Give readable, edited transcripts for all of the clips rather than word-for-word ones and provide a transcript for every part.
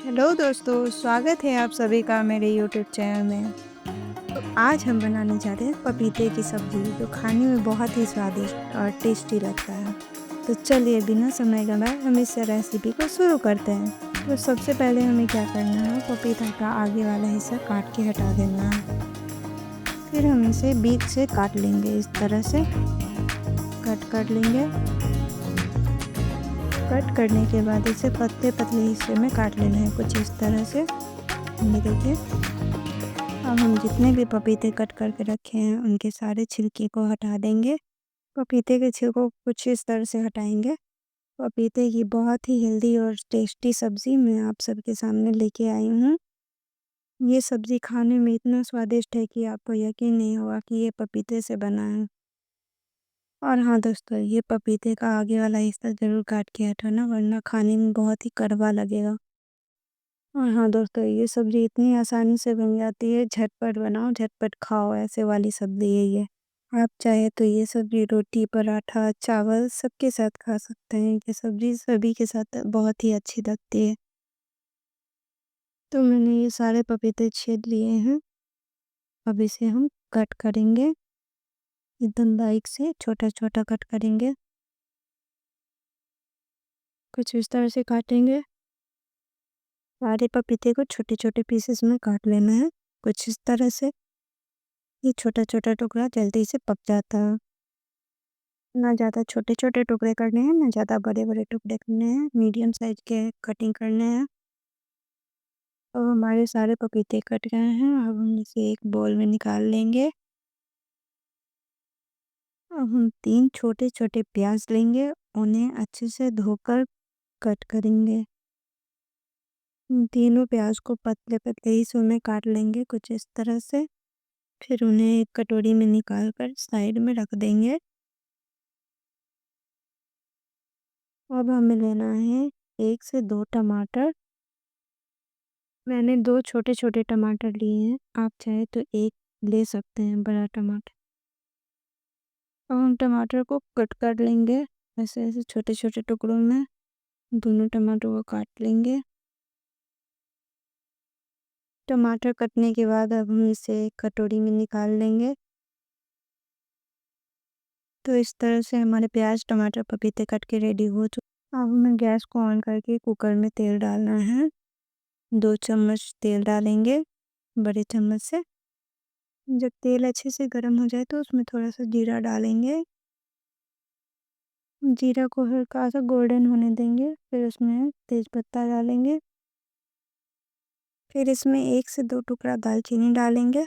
Hello दोस्तों, स्वागत है आप सभी का मेरे यूट्यूब चैनल में। तो आज हम बनाने जा रहे हैं पपीते की सब्ज़ी जो खाने में बहुत ही स्वादिष्ट और टेस्टी लगता है। तो चलिए बिना समय गंवाए हम इस रेसिपी को शुरू करते हैं। तो सबसे पहले हमें क्या करना है, पपीता का आगे वाला हिस्सा काट के हटा देना है। फिर हम इसे बीच से काट लेंगे, इस तरह से कट कर लेंगे। कट करने के बाद इसे पतले पतले हिस्से में काट लेना है, कुछ इस तरह से। ये देखिए, अब हम जितने भी पपीते कट करके रखे हैं उनके सारे छिलके को हटा देंगे। पपीते के छिलकों को कुछ इस तरह से हटाएंगे। पपीते की बहुत ही हेल्दी और टेस्टी सब्ज़ी मैं आप सबके सामने लेके आई हूँ। ये सब्ज़ी खाने में इतना स्वादिष्ट है कि आपको यकीन नहीं होगा कि ये पपीते से बना है। और हाँ दोस्तों, ये पपीते का आगे वाला हिस्सा ज़रूर काट के हटाना, वरना खाने में बहुत ही कड़वा लगेगा। और हाँ दोस्तों, ये सब्ज़ी इतनी आसानी से बन जाती है, झटपट बनाओ झटपट खाओ, ऐसे वाली सब्ज़ी है ये। आप चाहे तो ये सब्ज़ी रोटी, पराठा, चावल सबके साथ खा सकते हैं। ये सब्ज़ी सभी के साथ बहुत ही अच्छी लगती है। तो मैंने ये सारे पपीते छील लिए हैं। अब इसे हम कट करेंगे, एकदम बारीक से छोटा-छोटा कट करेंगे। कुछ इस तरह से काटेंगे। सारे पपीते को छोटे-छोटे पीसेस में काट लेना है, कुछ इस तरह से। ये छोटा-छोटा टुकड़ा जल्दी से पक जाता है। ना ज़्यादा छोटे-छोटे टुकड़े करने हैं, ना ज़्यादा बड़े-बड़े टुकड़े करने हैं, मीडियम साइज़ के कटिंग करने हैं। अब हमारे सारे पपीते कट गए हैं, अब हम इसे एक बाउल में निकाल लेंगे। अब हम 3 छोटे-छोटे प्याज़ लेंगे, उन्हें अच्छे से धोकर कट करेंगे। तीनों प्याज़ को पतले-पतले हिस्सों में काट लेंगे, कुछ इस तरह से। फिर उन्हें एक कटोरी में निकाल कर साइड में रख देंगे। अब हमें लेना है 1 से 2 टमाटर। मैंने 2 छोटे-छोटे टमाटर लिए हैं, आप चाहे तो 1 ले सकते हैं बड़ा टमाटर। अब हम टमाटर को कट कर लेंगे, ऐसे-ऐसे छोटे-छोटे टुकड़ों में। दोनों टमाटर को काट लेंगे। टमाटर कटने के बाद अब हम इसे एक कटोरी में निकाल लेंगे। तो इस तरह से हमारे प्याज, टमाटर, पपीते कट के रेडी हो चुके। अब हमें गैस को ऑन करके कुकर में तेल डालना है। 2 चम्मच तेल डालेंगे, बड़े चम्मच से। जब तेल अच्छे से गर्म हो जाए तो उसमें थोड़ा-सा जीरा डालेंगे। जीरा को हल्का-सा गोल्डन होने देंगे, फिर उसमें तेज़पत्ता डालेंगे। फिर इसमें 1 से 2 टुकड़ा दालचीनी डालेंगे,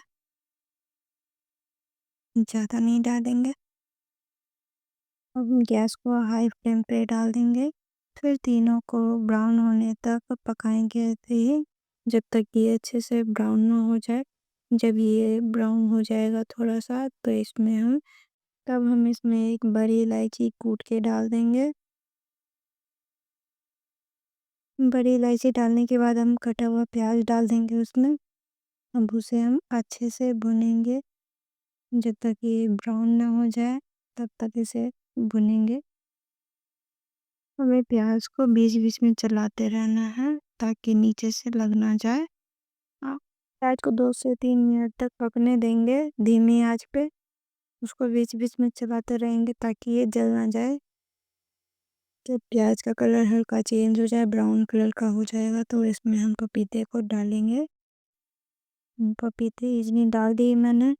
ज़्यादा नहीं डालेंगे। अब हम गैस को हाई फ्लेम पे डाल देंगे। फिर तीनों को ब्राउन होने तक पकाएँगे ऐसे ही, जब तक ये अच्छे से ब्राउन ना हो जाए। जब ये ब्राउन हो जाएगा थोड़ा-सा तो तब हम इसमें एक बड़ी इलायची कूट के डाल देंगे। बड़ी इलायची डालने के बाद हम कटा हुआ प्याज़ डाल देंगे उसमें। अब उसे हम अच्छे से भुनेंगे, जब तक ये ब्राउन ना हो जाए तब तक इसे भुनेंगे। हमें प्याज़ को बीच-बीच में चलाते रहना है ताकि नीचे से लग ना जाए। प्याज़ को 2 से 3 मिनट तक पकने देंगे धीमी आँच पे। उसको बीच-बीच में चलाते रहेंगे ताकि ये जल ना जाए। जब प्याज़ का कलर हल्का चेंज हो जाए, ब्राउन कलर का हो जाएगा, तो इसमें हम पपीते को डालेंगे। पपीते इसमें डाल दिए मैंने।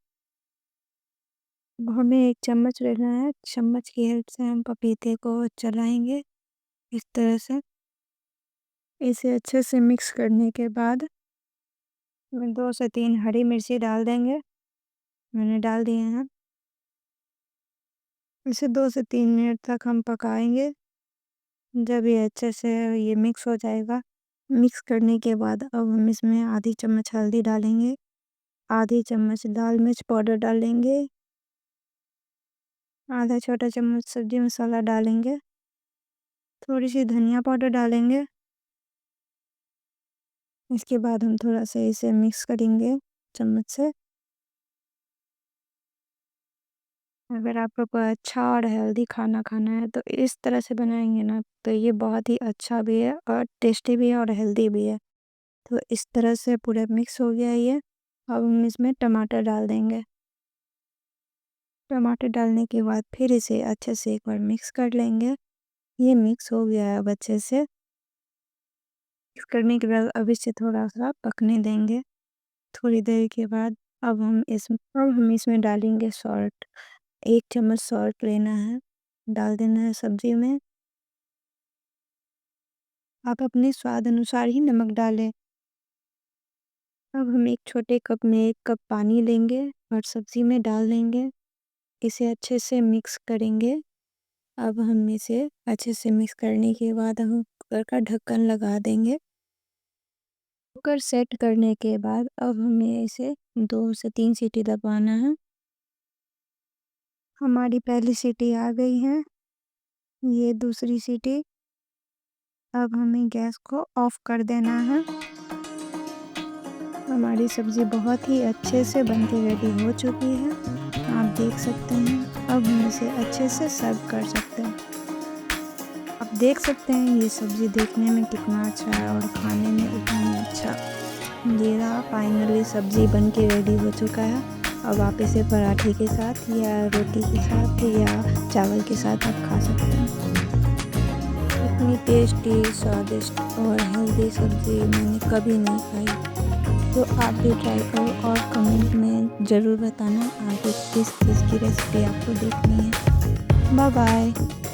अब हमें 1 चम्मच लेना है, चम्मच की हेल्प से हम पपीते को चलाएँगे इस तरह से। इसे अच्छे से मिक्स करने के बाद इसमें 2 से 3 हरी मिर्ची डाल देंगे, मैंने डाल दिए हैं। इसे 2 से 3 मिनट तक हम पकाएँगे, जब ये अच्छे से ये मिक्स हो जाएगा। मिक्स करने के बाद अब हम इसमें आधी चम्मच हल्दी डालेंगे, आधी चम्मच लाल मिर्च पाउडर डालेंगे, आधा छोटा चम्मच सब्ज़ी मसाला डालेंगे, थोड़ी-सी धनिया पाउडर डालेंगे। इसके बाद हम थोड़ा-सा इसे मिक्स करेंगे चम्मच से। अगर आपको कोई अच्छा और हेल्दी खाना खाना है तो इस तरह से बनाएँगे ना, तो ये बहुत ही अच्छा भी है और टेस्टी भी है और हेल्दी भी है। तो इस तरह से पूरा मिक्स हो गया ये। अब हम इसमें टमाटर डाल देंगे। टमाटर डालने के बाद फिर इसे अच्छे से एक बार मिक्स कर लेंगे। ये मिक्स हो गया है अब अच्छे से। मिक्स करने के बाद अब इसे थोड़ा-सा पकने देंगे। थोड़ी देर के बाद अब हम इसमें डालेंगे सॉल्ट। 1 चम्मच सॉल्ट लेना है, डाल देना है सब्ज़ी में। आप अपने स्वाद अनुसार ही नमक डालें। अब हम एक छोटे कप में 1 कप पानी लेंगे और सब्ज़ी में डाल देंगे। इसे अच्छे से मिक्स करेंगे। अब हम इसे अच्छे से मिक्स करने के बाद हम कुकर का ढक्कन लगा देंगे। कुकर सेट करने के बाद अब हमें इसे 2 से 3 सीटी दबाना है। हमारी पहली सीटी आ गई है, ये दूसरी सीटी। अब हमें गैस को ऑफ कर देना है। हमारी सब्ज़ी बहुत ही अच्छे से बन के रेडी हो चुकी है, आप देख सकते हैं। अब हम इसे अच्छे से सर्व कर सकते हैं। आप देख सकते हैं ये सब्ज़ी देखने में कितना अच्छा है और खाने में उतना ही अच्छा। ये रहा फाइनली सब्ज़ी बन के रेडी हो चुका है। अब आप इसे पराठे के साथ या रोटी के साथ या चावल के साथ आप खा सकते हैं। इतनी टेस्टी, स्वादिष्ट और हेल्दी सब्ज़ी मैंने कभी नहीं खाई। तो आप भी ट्राई करो और कमेंट में ज़रूर बताना आगे किस चीज़ की रेसिपी आपको देखनी है। Bye bye.